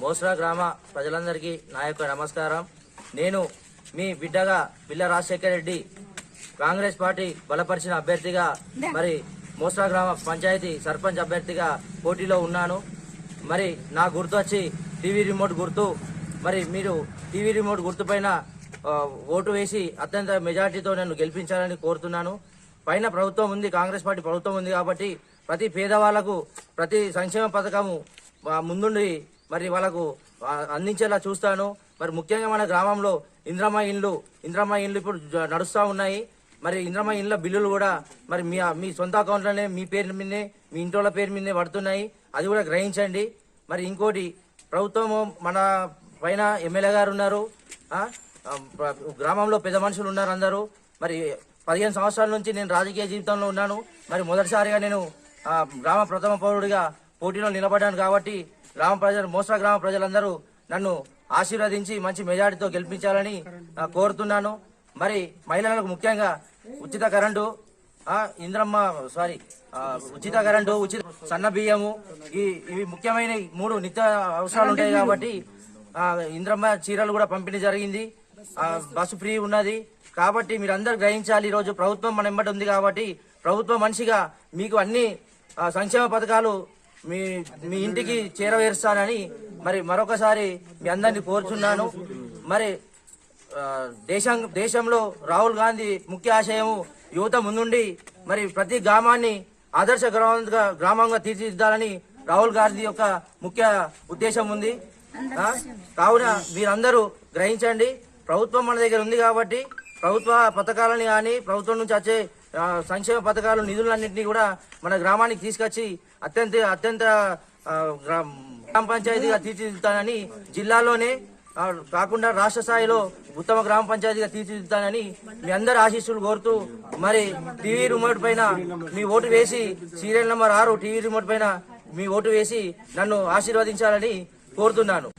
మోస్రా గ్రామ ప్రజలందరికీ నా యొక్క నమస్కారం. నేను మీ బిడ్డగా పిల్ల రాజశేఖర రెడ్డి కాంగ్రెస్ పార్టీ బలపరిచిన అభ్యర్థిగా మరి మోస్రా గ్రామ పంచాయతీ సర్పంచ్ అభ్యర్థిగా పోటీలో ఉన్నాను. మరి నా గుర్తు వచ్చి టీవీ రిమోట్ గుర్తు. మరి మీరు టీవీ రిమోట్ గుర్తు పైన ఓటు వేసి అత్యంత మెజార్టీతో నన్ను గెలిపించాలని కోరుతున్నాను. పైన ప్రభుత్వం ఉంది, కాంగ్రెస్ పార్టీ ప్రభుత్వం ఉంది కాబట్టి ప్రతి పేదవాళ్లకు ప్రతి సంక్షేమ పథకము ముందుండి మరి వాళ్ళకు అందించేలా చూస్తాను. మరి ముఖ్యంగా మన గ్రామంలో ఇంద్రమ్మ ఇండ్లు ఇప్పుడు నడుస్తూ ఉన్నాయి. మరి ఇంద్రమ్మ ఇండ్ల బిల్లులు కూడా మరి మీ సొంత అకౌంట్లోనే మీ పేరు మీదనే మీ ఇంటోళ్ళ పేరు మీదనే పడుతున్నాయి. అది కూడా గ్రహించండి. మరి ఇంకోటి, ప్రభుత్వము మన పైన ఎమ్మెల్యే గారు ఉన్నారు, గ్రామంలో పెద్ద మనుషులు ఉన్నారు అందరూ. మరి 15 సంవత్సరాల నుంచి నేను రాజకీయ జీవితంలో ఉన్నాను. మరి మొదటిసారిగా నేను గ్రామ ప్రథమ పౌరుడిగా పోటీలో నిలబడ్డాను కాబట్టి మోస్రా గ్రామ ప్రజలందరూ నన్ను ఆశీర్వదించి మంచి మెజారిటీతో గెలిపించాలని కోరుతున్నాను. మరి మహిళలకు ముఖ్యంగా ఉచిత కరెంటు, ఉచిత కరెంటు, ఉచిత సన్న బియ్యము, ఇవి ముఖ్యమైన 3 నిత్య అవసరాలు ఉంటాయి కాబట్టి ఇంద్రమ్మ చీరలు కూడా పంపిణీ జరిగింది. బస్సు ఫ్రీ ఉన్నది కాబట్టి మీరందరూ గ్రహించాలి. ఈరోజు ప్రభుత్వం మన వెంబడి ఉంది కాబట్టి ప్రభుత్వ మనిషిగా మీకు అన్ని సంక్షేమ పథకాలు మీ ఇంటికి చేరవేరుస్తానని మరి మరొకసారి మీ అందరినీ కోరుచున్నాను. మరి దేశంలో రాహుల్ గాంధీ ముఖ్య ఆశయము యువత ముందుండి మరి ప్రతి గ్రామాన్ని ఆదర్శ గ్రామంగా తీర్చిదిద్దాలని రాహుల్ గాంధీ యొక్క ముఖ్య ఉద్దేశం ఉంది. కావున మీరందరూ గ్రహించండి. ప్రభుత్వం మన దగ్గర ఉంది కాబట్టి ప్రభుత్వ పథకాలని కానీ ప్రభుత్వం నుంచి వచ్చే సంక్షేమ పథకాలు నిధులన్నింటినీ కూడా మన గ్రామానికి తీసుకొచ్చి అత్యంత గ్రామ పంచాయతీగా తీర్చిదిద్దుతానని, జిల్లాలోనే కాకుండా రాష్ట్ర స్థాయిలో ఉత్తమ గ్రామ పంచాయతీగా తీర్చిదిద్దుతానని మీ అందరి ఆశీస్సులు కోరుతూ మరి టీవీ రిమోట్ పైన మీ ఓటు వేసి సీరియల్ నెంబర్ 6 టీవీ రిమోట్ పైన మీ ఓటు వేసి నన్ను ఆశీర్వదించాలని కోరుతున్నాను.